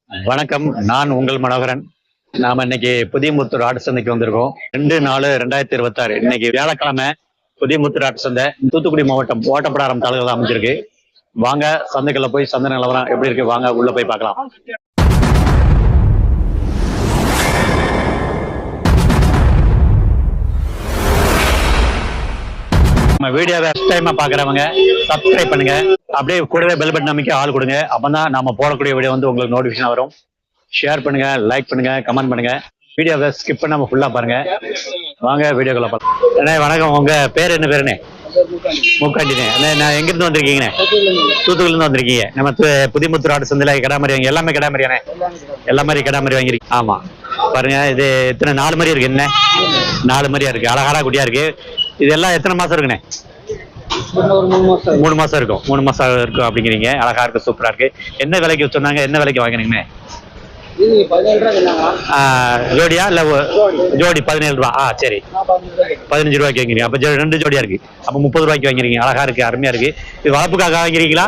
வணக்கம். நான் உங்கள் மனோகரன். நாம இன்னைக்கு புதியமுத்தூர் ஆட்டு சந்தைக்கு வந்திருக்கோம். 2/4/2026 இன்னைக்கு வியாழக்கிழமை. புதியமுத்தூர் ஆட்டு சந்தை தூத்துக்குடி மாவட்டம் ஓட்டப்பிடாரம் தாலுகால அமைஞ்சிருக்கு. வாங்க சந்தைக்குள்ள போய் சந்தை நிலவரம் எப்படி இருக்கு, வாங்க உள்ள போய் பார்க்கலாம். நம்ம வீடியோவை ஃபர்ஸ்ட் டைமா பாக்குறவங்க சப்ஸ்கிரைப் பண்ணுங்க, அப்படியே கூடவே பெல் பட்டன் அமைக்க ஆள் கொடுங்க. அப்பதான் நாம போடக்கூடிய வீடியோ வந்து உங்களுக்கு நோட்டிபிகேஷன் வரும். ஷேர் பண்ணுங்க, லைக் பண்ணுங்க, கமெண்ட் பண்ணுங்க. வீடியோவை ஸ்கிப் பண்ணாம ஃபுல்லா பாருங்க. வாங்க வீடியோக்குள்ள பார்க்கலாம். வணக்கம், உங்க பேர் என்ன பேருண்ணே? மூக்காண்டினே. நான் எங்க இருந்து வந்திருக்கீங்கண்ணே? தூத்துக்குடில இருந்து வந்திருக்கீங்க. நம்ம புதியமுத்தூர் ஆட்டு சந்தையில கிடாமரி வாங்கி எல்லாமே கிடாமரியானே? எல்லா மாதிரி கிடாமரி வாங்கிருக்கீங்க. ஆமா பாருங்க, இது எத்தனை 4 மாதிரி இருக்கு. என்ன 4 மாதிரியா இருக்கு, அழகாடா குட்டியா இருக்கு. இதெல்லாம் எத்தனை மாசம் இருக்குண்ணே? 3 மாசம் இருக்கும். 3 மாசம் இருக்கும் அப்படிங்கிறீங்க. அழகா இருக்கு, சூப்பரா இருக்கு. என்ன விலைக்கு சொன்னாங்க, என்ன விலைக்கு வாங்கினீங்கண்ணே? ஜோடியா இல்ல ஜோடி 17 ரூபா? சரி, 15 ரூபாய்க்கு வாங்கிறீங்க. அப்ப 2 ஜோடியா இருக்கு. அப்ப 30 ரூபாய்க்கு வாங்கிறீங்க. அழகா இருக்கு, அருமையா இருக்கு. இது வளர்ப்புக்காக வாங்கிறீங்களா?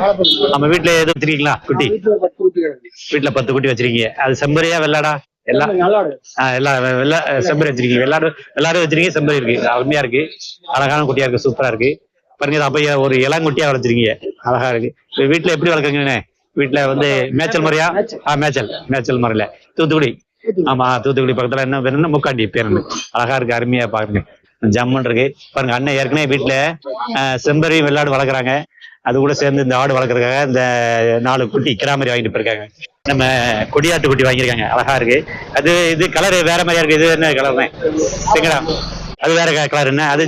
நம்ம வீட்டுல எதுவும் வச்சிருக்கீங்களா குட்டி? வீட்டுல 10 குட்டி வச்சிருக்கீங்க. அது செம்பரியா வெள்ளாடா? எல்லாம் செம்பரி வச்சிருக்கீங்க. வெள்ளாடு வச்சிருக்கீங்க, செம்பரி இருக்கு. அருமையா இருக்கு, அழகான குட்டியா இருக்கு, சூப்பரா இருக்கு. பாருங்க, அப்ப ஒரு இளங்குட்டியா வளர்ச்சிருக்கீங்க. அழகா இருக்கு. வீட்டுல எப்படி வளர்க்குறீங்கண்ணே? வீட்டுல வந்து மேய்ச்சல் முறையா? மேய்ச்சல் முறையில. தூத்துக்குடி. ஆமா, தூத்துக்குடி பக்கத்துல என்ன வேணும்னா மூக்காண்டி பேர். அழகா இருக்கு, அருமையா பாருங்க, ஜம்முன்னு இருக்கு. பாருங்க, அண்ணன் ஏற்கனவே வீட்டுல செம்பரி வெள்ளாடு வளர்க்குறாங்க. அது கூட சேர்ந்து இந்த ஆடு வளர்க்குறதுக்காக இந்த 4 குட்டி கிராமரி வாங்கிட்டு போயிருக்காங்க. நம்ம கொடியாட்டு குட்டி வாங்கியிருக்காங்க. அழகா இருக்கு. அது இது கலர் வேற மாதிரியா இருக்கு. இது என்ன கலர்னே? சிங்கடா. அது வேற கலர். என்ன அது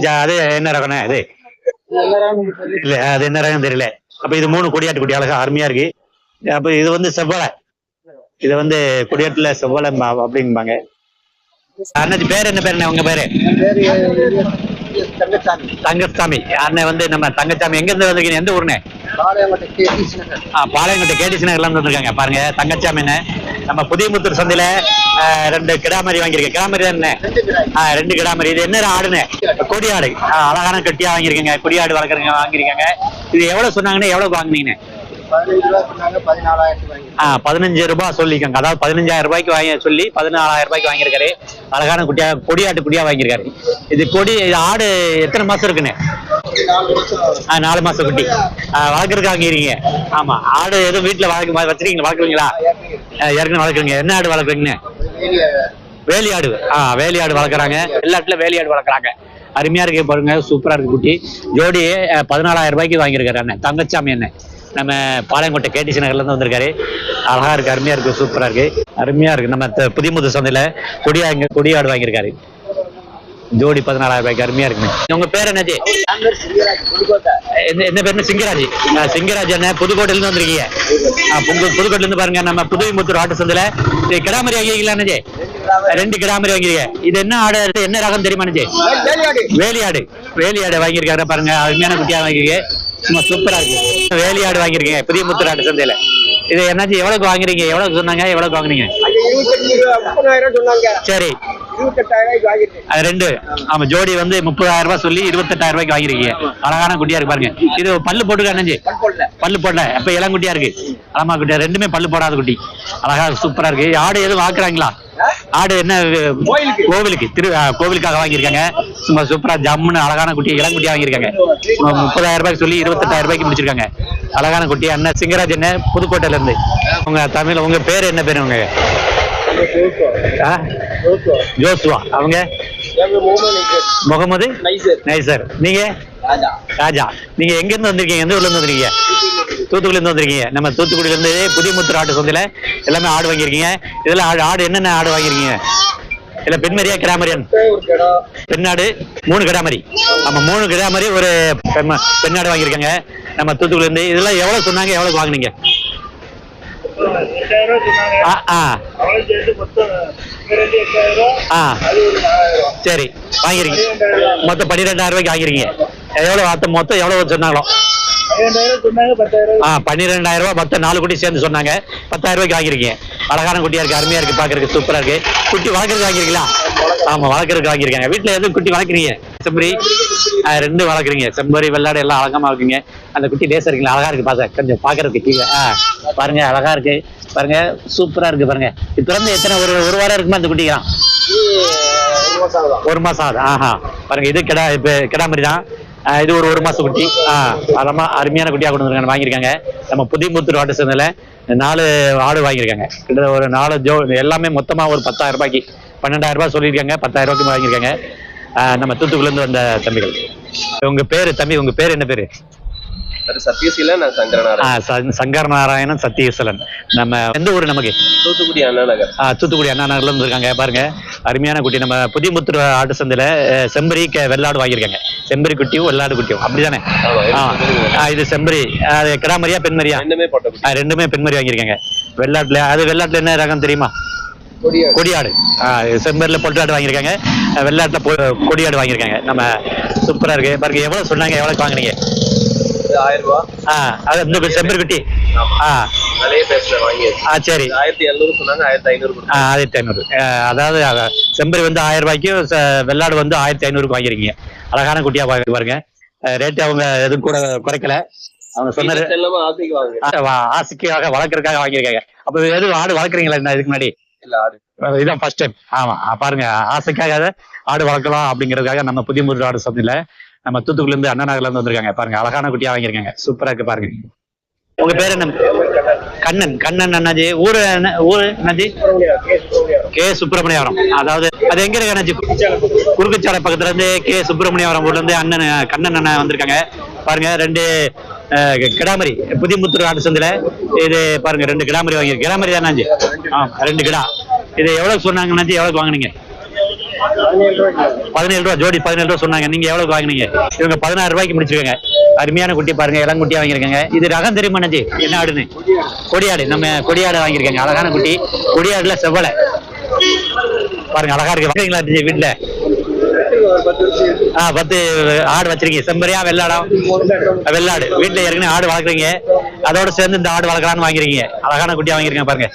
என்ன ரகம்னே? அது இல்ல, அது என்ன ரகம் தெரியல. அப்ப இது 3 கொடியாட்டு குட்டி அழகா அருமையா இருக்கு. அப்ப இது வந்து செவ்வலை. இது வந்து கொடியாட்டுல செவ்வலை அப்படிம்பாங்க. அண்ணாச்சி பேர் என்ன பேருண்ணே? உங்க பேரு? தங்கசாமி. அண்ணன் வந்து நம்ம தங்கசாமி. எங்க இருந்து வந்திருக்கீங்க? எந்த ஊருண்ணே? பாளையங்கோட்டை கேடிசி நகர்ல இருந்து வந்திருக்காங்க. பாருங்க, தங்கச்சாமி நம்ம புதியமுத்தூர் சந்தையில 2 கிடாமரி வாங்கியிருக்கேன். கிடாமரி தான் என்ன? 2 கிடாமரி. இது என்ன ஆடுன்னு? கொடியாடு. அழகான கட்டியா வாங்கியிருக்கீங்க. கொடியாடு வளர்க்குறீங்க வாங்கியிருக்காங்க. இது எவ்வளவு சொன்னாங்கன்னு? எவ்வளவு வாங்கினீங்க? 15 ரூபாய் சொல்லிக்கோங்க. அதாவது 15,000 ரூபாய்க்கு வாங்கி சொல்லி 14,000 ரூபாய்க்கு வாங்கியிருக்காரு. அழகான குட்டியா, கொடியாட்டு குட்டியா வாங்கியிருக்காரு. இது ஆடு எத்தனை மாசம் இருக்குன்னு? 4 மாசம் குட்டி வளர்க்கறதுக்கு வாங்கிறீங்க. ஆமா, ஆடு எதுவும் வீட்டுல வச்சிருக்கீங்க? வளர்க்குறீங்களா? ஏற்கனவே வளர்க்குறீங்க. என்ன ஆடு வளர்க்குறீங்க? வேலியாடு. வேலியாடு வளர்க்குறாங்க. எல்லாத்துல வேலியாடு வளர்க்குறாங்க. அருமையா இருக்கு பாருங்க, சூப்பரா இருக்கு குட்டி. ஜோடி 14,000 ரூபாய்க்கு வாங்கியிருக்காரு அண்ணன் தங்கச்சாமி. என்ன நம்ம பாளையங்கோட்டை கேடிசி நகர்ல இருந்து வந்திருக்காரு. அழகா இருக்கு, அருமையா இருக்கு, சூப்பரா இருக்கு, அருமையா இருக்கு. நம்ம புதியமுத்தூர் சந்தையில கொடியாடு வாங்கியிருக்காரு. ஜோடி 14,000 ரூபாய்க்கு அருமையா இருக்கு. உங்க பேர் என்னது? என்ன பேருன்னு? சிங்கராஜ். சிங்கராஜ் அண்ணன் புதுக்கோட்டையில இருந்து வந்திருக்கீங்க. புதுக்கோட்டையில இருந்து பாருங்க, நம்ம புதியமுத்தூர் ஆட்டு சந்தையில கிடாமரி வாங்கிருக்கீங்களா? 2 கிடாமரி வாங்கிருக்கீங்க. இது என்ன ஆடு, என்ன ரகம் தெரியுமா? வேலியாடு. வேலியாடு வாங்கியிருக்காரு. பாருங்க, அருமையான குட்டியா வாங்கிருக்கீங்க. சும்மா சூப்பரா இருக்கு. வேலியாடு வாங்கிருக்கீங்க புதியமுத்தூர் ஆட்டு சந்தையில. இது என்னாச்சு, எவ்வளவுக்கு வாங்குறீங்க? எவ்வளவு சொன்னாங்க, எவ்வளவு வாங்குனீங்க? சரி, அது 2. ஆமா, ஜோடி வந்து 30,000 ரூபாய் சொல்லி 28,000 ரூபாய்க்கு வாங்கிருக்கீங்க. அழகான குட்டியா இருக்கு பாருங்க. இது பல்லு போட்டுக்க அண்ணாச்சி? பல்லு போடல. அப்ப இளங்குட்டியா இருக்கு, அழகா குட்டியா. 2மே பல்லு போடாத குட்டி. அழகா சூப்பரா இருக்கு. ஆடு எதுவும் வாக்குறாங்களா? ஆடு என்ன? கோவிலுக்கு கோவிலுக்காக வாங்கியிருக்காங்க. சும்மா சூப்பரா ஜம்முன்னு அழகான குட்டி, இளங்குட்டியா வாங்கியிருக்காங்க. 30,000 ரூபாய்க்கு சொல்லி 28,000 ரூபாய்க்கு முடிச்சிருக்காங்க. அழகான குட்டி. அண்ணன் சிங்கராஜ் என்ன புதுக்கோட்டையில இருந்து. உங்க தமிழ், உங்க பேரு என்ன பேரு? உங்க ஜோசுவா. அவங்க முகமது நைசர். நீங்க? ராஜா. நீங்க எங்க இருந்து வந்திருக்கீங்க? எந்த ஊர்ல இருந்து வந்திருக்கீங்க? தூத்துக்குடில இருந்து வந்திருக்கீங்க. நம்ம தூத்துக்குடியில இருந்து புதியமுத்தூர் ஆட்டு சந்தையில எல்லாமே ஆடு வாங்கியிருக்கீங்க. இதெல்லாம் ஆடு என்னென்ன ஆடு வாங்கிருக்கீங்க? இல்ல பெண்மரியா கிடாமரியான்? பெண்ணாடு 3 கிடாமரி. ஆமா, 3 கிடாமரி, ஒரு பெண்ணாடு வாங்கியிருக்காங்க நம்ம தூத்துக்குடில இருந்து. இதெல்லாம் எவ்வளவு சொன்னாங்க, எவ்வளவு வாங்கினீங்க? சரி, வாங்கிருக்கீங்க. மொத்தம் 12,000 ரூபாய்க்கு வாங்கிருக்கீங்க. எவ்வளவு மொத்தம் எவ்வளவு சொன்னாங்களோ? 12,000 ரூபாய் மொத்தம் 4 குட்டி சேர்ந்து சொன்னாங்க. 10,000 ரூபாய்க்கு வாங்கிருக்கீங்க. அழகான குட்டியா இருக்கு, அருமையா இருக்கு, பாக்குறதுக்கு சூப்பரா இருக்கு. குட்டி வளர்க்கறதுக்கு வாங்கிருக்கீங்களா? ஆமா, வளர்க்கறதுக்கு வாங்கிருக்காங்க. வீட்டுல எதுவும் குட்டி வளர்க்குறீங்க? செம்பரி ரெண்டு வளர்க்குறீங்க, செம்பரி வெள்ளாடு எல்லாம் அழகமா இருக்குங்க. அந்த குட்டி லேசா இருக்குங்களா, அழகா இருக்கு பாக்க, கொஞ்சம் பாக்குறதுக்கு கீழே பாருங்க, அழகா இருக்கு பாருங்க, சூப்பரா இருக்கு பாருங்க. இப்ப இருந்து எத்தனை ஒரு வாரம் இருக்குமா அந்த குட்டிக்கலாம்? 1 மாசம் ஆகுது. ஆஹா பாருங்க, இது கிடா, இப்ப கிடாமரி தான். இது ஒரு மாசம் குட்டி. அதமா அருமையான குட்டியா கொண்டு வந்து வாங்கியிருக்காங்க. நம்ம புதியமுத்தூர் ஆட்டு சந்தையில 4 ஆடு வாங்கியிருக்காங்க. கிட்ட ஒரு 4 எல்லாமே மொத்தமா ஒரு 10,000 ரூபாய்க்கு, 12,000 ரூபாய் சொல்லியிருக்காங்க, 10,000 ரூபாய்க்கு வாங்கியிருக்காங்க. நம்ம தூத்துக்குள்ள இருந்து வந்த தம்பிகள். உங்க பேரு தம்பி, உங்க பேரு என்ன பேரு? சத்யசீலன், சங்கர் நாராயணன், சத்யசீலன். நம்ம எந்த ஊரு? நமக்கு தூத்துக்குடி அண்ணா நகர். தூத்துக்குடி அண்ணா நகர்ல இருந்து இருக்காங்க. பாருங்க அருமையான குட்டி. நம்ம புதியமுத்தூர் ஆட்டு சந்தையில செம்பரி வெள்ளாடு வாங்கியிருக்காங்க. செம்பரி குட்டியும் வெள்ளாடு குட்டியும் அப்படிதானே? இது செம்பரி. அது கிடாமரியா பெண்மரியா? ரெண்டுமே பெண்மரி வாங்கியிருக்காங்க. வெள்ளாட்டுல வெள்ளாட்டுல என்ன ரகம் தெரியுமா? கொடியாடு. செம்பரில பொட்டாடு வாங்கியிருக்காங்க, வெள்ளாட்டுல கொடியாடு வாங்கியிருக்காங்க. நம்ம சூப்பரா இருக்கு பாருங்க. எவ்வளவு சொன்னாங்க, எவ்வளவுக்கு வாங்கினீங்க? 1000 ரூபாய். செம்பரி குட்டி. சரி, 1700 சொன்னாங்க, 1500. 1500. அதாவது செம்பரி வந்து 1000 ரூபாய்க்கும், வெள்ளாடு வந்து 1500 வாங்கிருக்கீங்க. அழகான குட்டியா பாருங்க. ரேட்டு அவங்க எதுவும் கூட குறைக்கல. அவங்க சொன்னது ஆசைக்காக வளர்க்கறதுக்காக வாங்கியிருக்காங்க. அப்ப எதுவும் ஆடு வளர்க்குறீங்களா என்ன இதுக்கு முன்னாடி? இதான் ஃபர்ஸ்ட் டைம். ஆமா பாருங்க, ஆசைக்காக ஆடு வளர்க்கலாம் அப்படிங்கிறதுக்காக நம்ம புதியமுத்தூர் ஆடு சந்தையில நம்ம தூத்துக்குள்ள இருந்து அண்ணா நகர்ல இருந்து வந்திருக்காங்க. பாருங்க அழகான குட்டியா வாங்கியிருக்காங்க, சூப்பரா இருக்கு பாருங்க. உங்க பேர் என்ன? கண்ணன். கண்ணன் அண்ணாஜி. ஊரு அண்ணாஜி? கே சுப்பிரமணியபுரம். அதாவது அது எங்க இருக்கு அண்ணாஜி? குறுக்குச்சாலை பக்கத்துல இருந்து கே சுப்பிரமணியபுரம் ஊர்ல இருந்து அண்ணன் கண்ணன் அண்ணன் வந்திருக்காங்க. பாருங்க 2 கிடாமரி புதியமுத்தூர் ஆட்டு சந்தையில. இது பாருங்க 2 கிடாமரி வாங்கிருக்கு. கிடாமரி தான் அண்ணாஜி? 2 கிடா. இது எவ்வளவு சொன்னாங்க அண்ணாஜி? எவ்வளவுக்கு வாங்கினீங்க? 17 ரூபா ஜோடி. 17 ரூபா சொன்னாங்க. நீங்க எவ்வளவுக்கு வாங்கினீங்க? இவங்க 16 ரூபாய்க்கு முடிச்சிருக்காங்க. அருமையான குட்டி பாருங்க, இளங்குட்டியா வாங்கியிருக்காங்க. இது ரகம் தெரியுமா அண்ணாஜி? என்ன ஆடுன்னு? கொடியாடு. நம்ம கொடியாடு வாங்கியிருக்காங்க. அழகான குட்டி. கொடியாடுல செவ்வலை பாருங்க, அழகா இருக்கு. வீட்டுல 10 ஆடு வச்சிருக்கீங்க. செம்பரியா வெள்ளாடா? வெள்ளாடு. வீட்டுல ஏற்கனவே ஆடு வளர்க்குறீங்க, அதோட சேர்ந்து இந்த ஆடு வளர்க்கலான்னு வாங்கிருக்கீங்க. அழகான குட்டியா வாங்கிருக்கீங்க பாருங்க.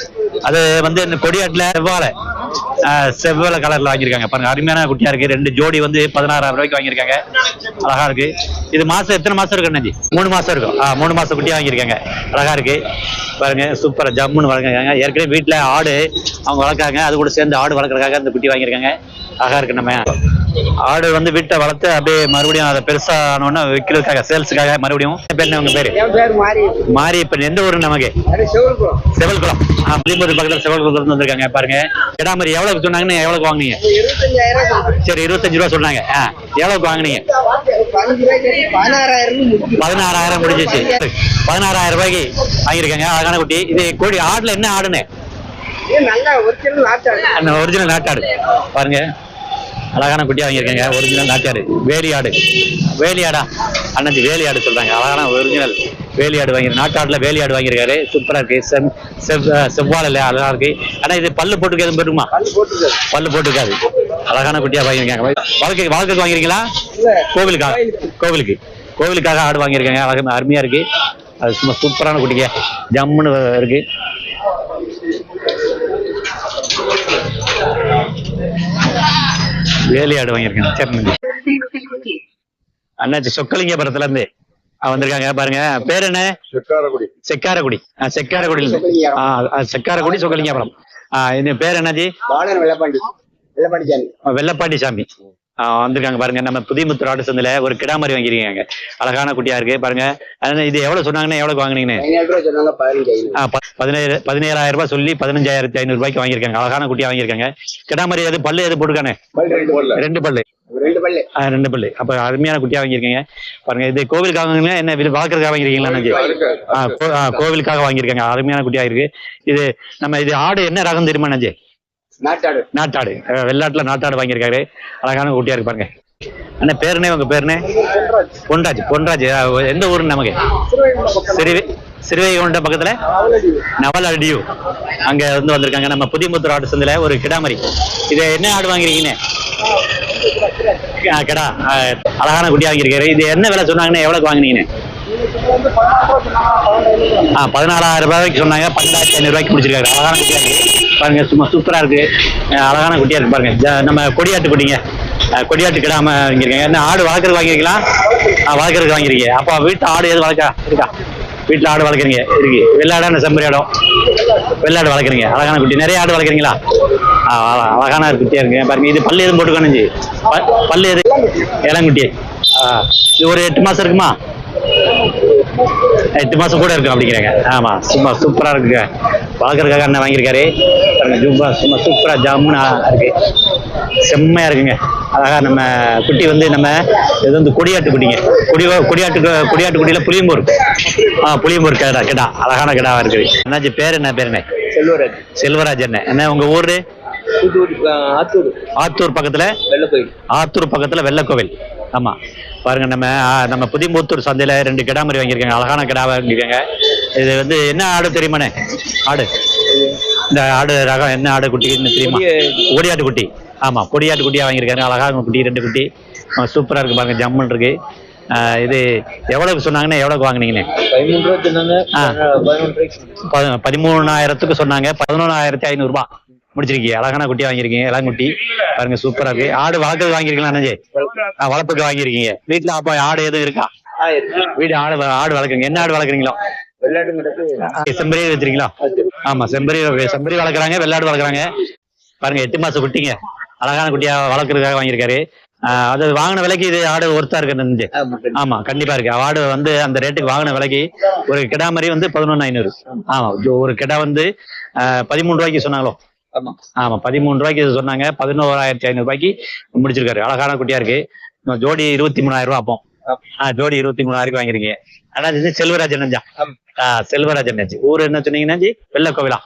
அது வந்து இந்த கொடியாட்டுல செவ்வாழை கலர்ல வாங்கியிருக்காங்க. பாருங்க அருமையான குட்டியா இருக்கு. 2 ஜோடி வந்து 16,000 ரூபாய்க்கு வாங்கியிருக்காங்க. அழகா இருக்கு. இது மாசம் எத்தனை மாசம் இருக்கு அண்ணாஜி? 3 மாசம் இருக்கும். 3 மாசம் குட்டியா வாங்கியிருக்காங்க. அழகா இருக்கு பாருங்க, சூப்பரா ஜம்முன்னு வளர்க்குறாங்க. ஏற்கனவே வீட்டுல ஆடு அவங்க வளர்க்காங்க, அது கூட சேர்ந்து ஆடு வளர்க்கறதுக்காக இந்த குட்டி வாங்கியிருக்காங்க. அழகா இருக்கு. நம்ம ஆடு வந்து வீட்டை வளர்த்து அப்படியே மறுபடியும் அதை பெருசா ஆனோன்னா விற்கிறதுக்காக, சேல்ஸுக்காக மறுபடியும். என்ன உங்க பேரு? மாரி. இப்ப எந்த ஊரு நமக்கு? செவல்குளம். புதியமுத்தூர் பக்கத்துல செவல்குளத்துல வந்திருக்காங்க. பாருங்க கிடாமரி எவ்வளவுக்கு சொன்னாங்கன்னு எவ்வளவுக்கு வாங்கினீங்க? சரி 25 ரூபா சொன்னாங்க. எவ்வளவுக்கு வாங்கினீங்க? 16,000 முடிஞ்சிச்சு. 16,000 ரூபாய்க்கு வாங்கியிருக்காங்க. அழகான குட்டி. இது கோடி ஆடுல என்ன ஆடுன்னு? ஒரிஜினல் நாட்டாடு. பாருங்க அழகான குட்டியா வாங்கியிருக்காங்க. ஒரிஜினல் நாட்டாடு. வேலியாடு. வேலியாடா அண்ணாச்சி? வேலியாடு சொல்றாங்க. அழகான ஒரிஜினல் வேலியாடு வாங்கி, நாட்டாடுல வேலியாடு வாங்கியிருக்காரு. சூப்பரா இருக்கு. செவ்வாழை அழகா இருக்கு. ஆனா இது பல்லு போட்டுக்கு எதுவும் பெருமா? பல்லு போட்டுக்காது. அழகான குட்டியா வாங்கியிருக்காங்க. வாழ்க்கை வாங்கிருக்கீங்களா? கோவிலுக்காக ஆடு வாங்கியிருக்காங்க. அழகா அருமையா இருக்கு. அது சும்மா சூப்பரான குட்டிங்க, ஜம்முன்னு இருக்கு. வேலையாடு வாங்கியிருக்கேன். சரி அண்ணாச்சி சொக்கலிங்கபுரத்துல இருந்து வந்திருக்காங்க. பாருங்க பேர் என்ன? செக்காரக்குடி. செக்காரக்குடி சொக்கலிங்கபுரம். இது பேர் என்னாச்சு? வெள்ளப்பாண்டி சாமி வந்திருக்காங்க. பாருங்க நம்ம புதியமுத்தூர் ஆட்டு சந்தையில ஒரு கிடாமரி வாங்கிருக்காங்க. அழகான குட்டியா இருக்கு பாருங்க. இது எவ்வளவு சொன்னாங்கன்னா எவ்வளவு வாங்கினீங்கன்னு? 17,000 ரூபாய் சொல்லி 15,500 ரூபாய்க்கு வாங்கியிருக்காங்க. அழகான குட்டியா வாங்கியிருக்காங்க. கிடாமரி எது பல்லு எது போட்டுக்கானே? 2 பல்லு. 2 பல்லு. அப்ப அருமையான குட்டியா வாங்கியிருக்கீங்க பாருங்க. இது கோவிலுக்காக வாங்கினா என்ன வளர்க்கறதுக்காக வாங்கிருக்கீங்களா? கோவிலுக்காக வாங்கியிருக்காங்க. அருமையான குட்டியா இருக்கு. இது நம்ம இது ஆடு என்ன ரகம் தெரியுமா நஞ்சு? நாட்டாடு. வெள்ளாட்டுல நாட்டாடு வாங்கியிருக்காரு. அழகான குட்டியா இருக்கு பாருங்க. அண்ணா பேருனே? உங்க பேருனே? பொன்ராஜ். எந்த ஊரு நமக்கு? சிறுவைகுண்டம் பக்கத்துல நவலடியூ. அங்க வந்து வந்திருக்காங்க. நம்ம புதியமுத்தூர் ஆட்டு சந்தையில ஒரு கிடாமரி. இது என்ன ஆடு வாங்கிருக்கீங்க? கிடா. அழகான குட்டியா வாங்கியிருக்காரு. இது என்ன விலை சொன்னாங்கன்னு எவ்வளவுக்கு வாங்கினீங்க? 14,000 ரூபாய்க்கு சொன்னாங்க. 12,500 ரூபாய்க்கு முடிச்சிருக்காரு. அழகான குட்டியா இருக்கு பாருங்க, சும்மா சூப்பரா இருக்கு. அழகான குட்டியா இருக்கு பாருங்க. நம்ம கொடியாட்டு குட்டிங்க. கொடியாட்டு கிடாம வாங்கியிருக்கீங்க. என்ன ஆடு வளர்க்குறது வாங்கியிருக்கீங்களா? வளர்க்குறதுக்கு வாங்கியிருக்கீங்க. அப்போ வீட்டு ஆடு எது இருக்கா? வீட்டில் ஆடு வளர்க்குறீங்க இருக்கு. வெள்ளாடா செம்பரி ஆடம்? வெள்ளாடு வளர்க்குறீங்க. அழகான குட்டி. நிறைய ஆடு வளர்க்குறீங்களா? அழகான குட்டியா இருக்குங்க பாருங்க. இது பல்லு எதுவும் போட்டுக்கணுஞ்சு? பல்லு எது? இளங்குட்டி. இது ஒரு 8 மாசம் இருக்குமா? 8 மாசம் கூட இருக்கும் அப்படிங்கிறாங்க. ஆமா, சும்மா சூப்பரா இருக்குங்க. வளர்க்குறதுக்காக அண்ணன் வாங்கியிருக்காரு. சும்மா சூப்பரா ஜம்முன்னு இருக்கு. செம்மையா இருக்குங்க. அழகா நம்ம குட்டி வந்து நம்ம இது வந்து கொடியாட்டு குட்டிங்க. கொடியாட்டு குட்டியில புளியம்பூர். புளியம்பூர் கிடா. அழகான கிடாவா இருக்குது. என்னாச்சு பேர் என்ன? பேர் என்ன? செல்வராஜ். செல்வராஜ். என்ன உங்க ஊரு? ஆத்தூர் பக்கத்துல வெள்ளக்கோவில். ஆத்தூர் பக்கத்துல வெள்ளக்கோவில். ஆமா பாருங்க, நம்ம புதியம்புத்தூர் சந்தையில 2 கிடா மாதிரி வாங்கியிருக்காங்க. அழகான கிடாவா வாங்கியிருக்காங்க. இது வந்து என்ன ஆடு தெரியுமாண்ணே? ஆடு இந்த ஆடு ரகம் என்ன ஆடு குட்டின்னு தெரியுமா? கொடியாட்டு குட்டி. ஆமா, கொடியாட்டு குட்டியா வாங்கியிருக்காங்க. அழகான குட்டி, 2 குட்டி. சூப்பரா இருக்கு பாருங்க, ஜம்முன் இருக்கு. இது எவ்வளவுக்கு சொன்னாங்கன்னு? எவ்வளவுக்கு வாங்கினீங்கன்னு? 13,000க்கு சொன்னாங்க. 11,500 ரூபாய் முடிச்சிருக்கீங்க. அழகான குட்டியா வாங்கியிருக்கீங்க. இளங்குட்டி பாருங்க, சூப்பரா இருக்கு. ஆடு வளர்க்கறது வாங்கியிருக்கலாம் அண்ணாஜி? வளர்ப்புக்கு வாங்கியிருக்கீங்க. வீட்டுல அப்ப ஆடு எதுவும் இருக்கா? வீடு ஆடு வளர்க்குறீங்க. என்ன ஆடு வளர்க்குறீங்களோ? செம்பரி வச்சிருக்கீங்களா? ஆமா, செம்பரி வளர்க்குறாங்க, வெள்ளாடு வளர்க்குறாங்க. பாருங்க, 8 மாசம் குட்டிங்க. அழகான குட்டியா வளர்க்கறதுக்காக வாங்கியிருக்காரு. அது வாங்கின விலைக்கு இது ஆடு ஒருத்தா இருக்கு. ஆமா, கண்டிப்பா இருக்கு. ஆடு வந்து அந்த ரேட்டுக்கு வாங்கின விலைக்கு ஒரு கிடா மாதிரி வந்து 11,500. ஆமா, ஒரு கிடா வந்து 13 ரூபாய்க்கு சொன்னாங்களோ? ஆமா, 13 ரூபாய்க்கு சொன்னாங்க. 11,500 ரூபாய்க்கு முடிச்சிருக்காரு. அழகான குட்டியா இருக்கு. ஜோடி 23,000 ரூபாய். அப்போ ஜோடி 23,000 வாங்கிருக்கீங்க. ஆனா இது செல்வராஜன். செல்வராஜன். ஊர் என்ன சொன்னீங்கன்னா? வெள்ளக்கோவிலா?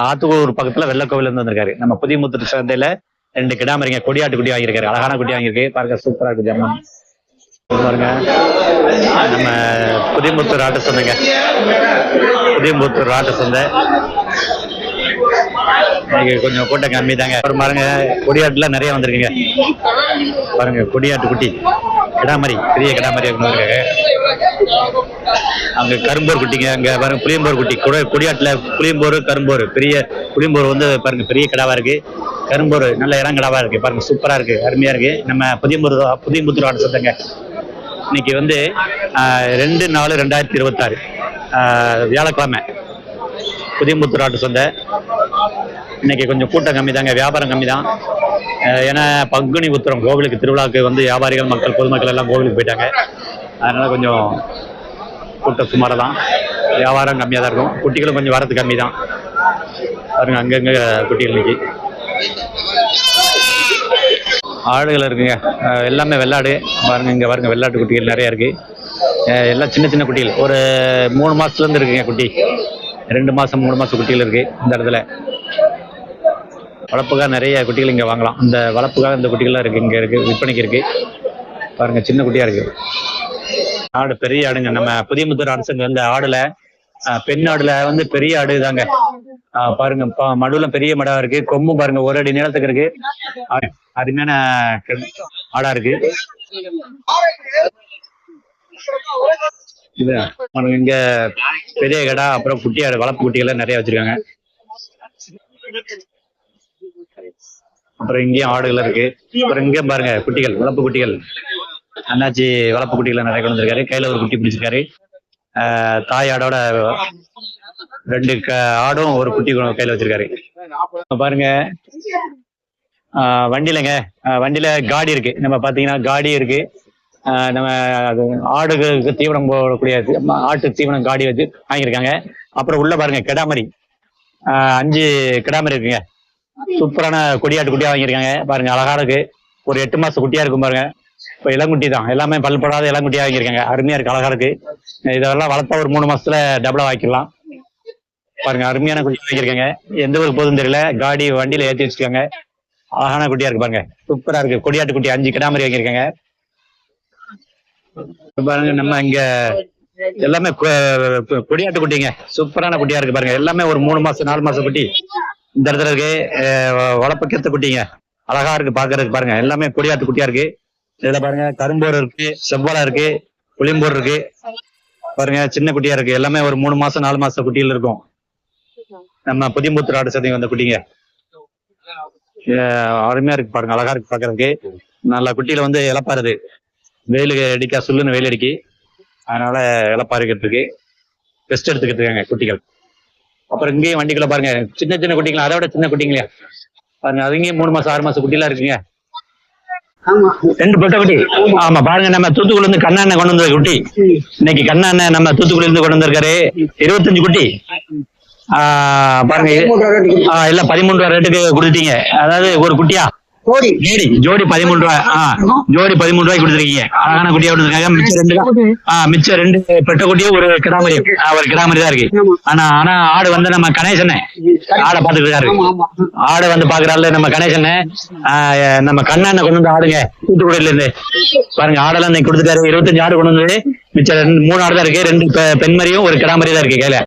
ஆத்தூர் பக்கத்துல வெள்ளக்கோவில இருந்து வந்திருக்காரு. நம்ம புதியமுத்தூர் சந்தையில 2 கிடா மாதிரிங்க கொடியாட்டு குட்டி வாங்கியிருக்காரு. அழகான குட்டி வாங்கியிருக்கு. பாருங்க, சூப்பரா இருக்கு. ஜம்மன் பாருங்க. நம்ம புதியமுத்தூர் ஆட்டு சந்தைங்க. புதியமுத்தூர் ஆட்டு சந்தை கொஞ்சம் கூட்டம் கம்மி தாங்க. பாருங்க, கொடியாட்டுல நிறைய வந்திருக்குங்க. பாருங்க, கொடியாட்டு குட்டி கிடாமரி, பெரிய கிடாமரி இருக்காங்க. அங்க கரும்போர் குட்டிங்க. அங்க பாருங்க, புளியம்போர் குட்டி. கொடியாட்டுல புளியம்போர், கரும்போர். பெரிய புளியம்போர் வந்து பாருங்க, பெரிய கிடாவா இருக்கு. கரும்போர் நல்ல இளங்கடாவா இருக்கு. பாருங்க, சூப்பரா இருக்கு, அருமையா இருக்கு. நம்ம புதியமுத்தூர் ஆட்டு சந்தைங்க. இன்னைக்கு வந்து 2/4/2026 வியாழக்கிழமை புதியமுத்தூர் ஆட்டு சந்தை. இன்னைக்கு கொஞ்சம் கூட்டம் கம்மி தாங்க, வியாபாரம் கம்மி தான். ஏன்னா பங்குனி உத்திரம் கோவிலுக்கு, திருவிழாவுக்கு வந்து வியாபாரிகள், மக்கள், பொதுமக்கள் எல்லாம் கோவிலுக்கு போயிட்டாங்க. அதனால கொஞ்சம் கூட்டம் சுமாராக தான், வியாபாரம் கம்மியாக தான் இருக்கும். குட்டிகளும் கொஞ்சம் வரது கம்மி தான். பாருங்க, அங்கங்க குட்டிகள் இன்னைக்கு ஆடுகள் இருக்குங்க. எல்லாமே வெள்ளாடு. பாருங்க, இங்க பாருங்க, வெள்ளாட்டு குட்டிகள் நிறைய இருக்கு. எல்லாம் சின்ன சின்ன குட்டிகள். ஒரு 3 மாசத்துல இருந்து இருக்குங்க குட்டி. 2 மாசம் 3 மாசம் குட்டிகள் இருக்கு இந்த இடத்துல. வளர்ப்புக்காக நிறைய குட்டிகள் இங்க வாங்கலாம். இந்த வளர்ப்புக்காக இந்த குட்டிகள்லாம் இருக்கு, இங்க இருக்கு, விற்பனைக்கு இருக்கு. பாருங்க, சின்ன குட்டியா இருக்கு. ஆடு பெரிய ஆடுங்க. நம்ம புதியமுத்தூர் அரசுங்க வந்து ஆடுல, பெண் ஆடுல வந்து பெரிய ஆடு தாங்க. பாருங்க, மடுவுல பெரிய மடா இருக்கு. கொம்பு பாருங்க, 1 அடி நீளத்துக்கு இருக்கு. அருமையான ஆடா இருக்கு. இங்க பெரிய கடா, அப்புறம் குட்டி ஆடு, வளர்ப்பு குட்டிகள் நிறைய வச்சிருக்காங்க. அப்புறம் இங்கேயும் ஆடுகள் இருக்கு. அப்புறம் இங்கேயும் பாருங்க குட்டிகள், வளர்ப்பு குட்டிகள். அண்ணாச்சி வளர்ப்பு குட்டிகளை நிறைய கொண்டு வந்திருக்காரு. கையில ஒரு குட்டி பிடிச்சிருக்காரு. தாய் ஆடோட 2 ஆடும் ஒரு குட்டி கையில வச்சிருக்காரு. பாருங்க, வண்டியில காடி இருக்கு. நம்ம பாத்தீங்கன்னா காடி இருக்கு. நம்ம ஆடுகளுக்கு தீவனம் போடக்கூடிய ஆட்டு தீவனம் காடி வச்சு வாங்கியிருக்காங்க. அப்புறம் உள்ள பாருங்க, கிடாமரி 5 கிடாமரி இருக்குங்க. சூப்பரான கொடியாட்டு குட்டியா வாங்கியிருக்காங்க. பாருங்க, அழகா இருக்கு. ஒரு 8 மாசம் குட்டியா இருக்கும் பாருங்க. இப்போ இளங்குட்டி தான், எல்லாமே பல்படாத இளங்குட்டியா வாங்கியிருக்காங்க. அருமையா இருக்கு, அழகா இருக்கு. இதெல்லாம் வளர்த்தா ஒரு 3 மாசத்துல டபுளா வாங்கிக்கலாம். பாருங்க, அருமையான குட்டி வாங்கியிருக்காங்க. எந்த ஊருக்கு போதும் தெரியல, காடி வண்டியில ஏற்றி வச்சிருக்காங்க. அழகான குட்டியா இருக்கு பாருங்க, சூப்பரா இருக்கு. கொடியாட்டு குட்டி 5 கிடாமரி வாங்கியிருக்காங்க. பாருங்க, நம்ம இங்க எல்லாமே கொடியாட்டு குட்டிங்க. சூப்பரான குட்டியா இருக்கு பாருங்க. எல்லாமே ஒரு 3 மாசம் 4 மாசம் குட்டி இந்த இடத்துல இருக்கு. வளர்ப்புக்கேத்த குட்டிங்க, அழகா இருக்கு பாக்குறதுக்கு. பாருங்க, எல்லாமே கொடியாட்டு குட்டியா இருக்கு. இதுல பாருங்க, கரும்போர் இருக்கு, செவ்வாழை இருக்கு, புளியம்போர் இருக்கு. பாருங்க, சின்ன குட்டியா இருக்கு. எல்லாமே ஒரு 3 மாசம் 4 மாசம் குட்டிகள் இருக்கும். நம்ம புதியமுத்தூர் ஆடு சந்தை வந்த குட்டிங்க. அருமையா இருக்கு பாருங்க, அழகா இருக்கு பாக்குறதுக்கு. நல்ல குட்டியில வந்து இழப்பாருது, வெயிலுக்கு அடிக்கா சுல்லுன்னு வெயில் அடிக்கி, அதனால இழப்பாருக்கிட்டு இருக்கு. ரெஸ்ட் எடுத்துக்கிட்டு இருக்காங்க குட்டிகள். அப்புறம் இங்கேயும் வண்டிக்குள்ள பாருங்க, சின்ன சின்ன குட்டிங்களா, அதை விட சின்ன குட்டிங்களா பாருங்க. அது இங்கேயும் 3 மாசம் 6 மாசம் குட்டிலாம் இருக்குங்க. 2 பெட்ட குட்டி. ஆமா பாருங்க, நம்ம தூத்துக்குடில இருந்து கண்ணா அண்ணன் கொண்டு வந்த குட்டி. இன்னைக்கு கண்ணா அண்ணன் நம்ம தூத்துக்குடில இருந்து கொண்டு வந்திருக்காரு. 25 குட்டி. பாருங்க, இல்ல 13 ரூபா ரேட்டுக்கு கொடுத்துட்டீங்க. அதாவது ஒரு குட்டியா ஜோடி 13 ரூபாய். ஜோடி 13 ரூபாய்க்கு கொடுத்துருக்கீங்க. அழகான குட்டியா கொடுத்துருக்காங்க. மிச்சம் 2 பெட்ட குட்டியும் ஒரு கிடாமரி, ஒரு கிடாமரி தான் இருக்கு. ஆனா ஆடு வந்து நம்ம கணேசன் ஆடை பாத்துட்டு இருக்காரு. ஆடை வந்து பாக்குறாள் நம்ம கணேசன். நம்ம கண்ணாண்ண கொண்டு வந்து ஆடுங்க தூத்துக்குடியில இருந்து பாருங்க. ஆடெல்லாம் இன்னைக்கு கொடுத்துட்டாரு. 25 ஆடு கொண்டு வந்து மிச்சம் 3 ஆடு தான் இருக்கு. 2 பெண்மரியும் ஒரு கிடாமரி தான் இருக்கு கையில.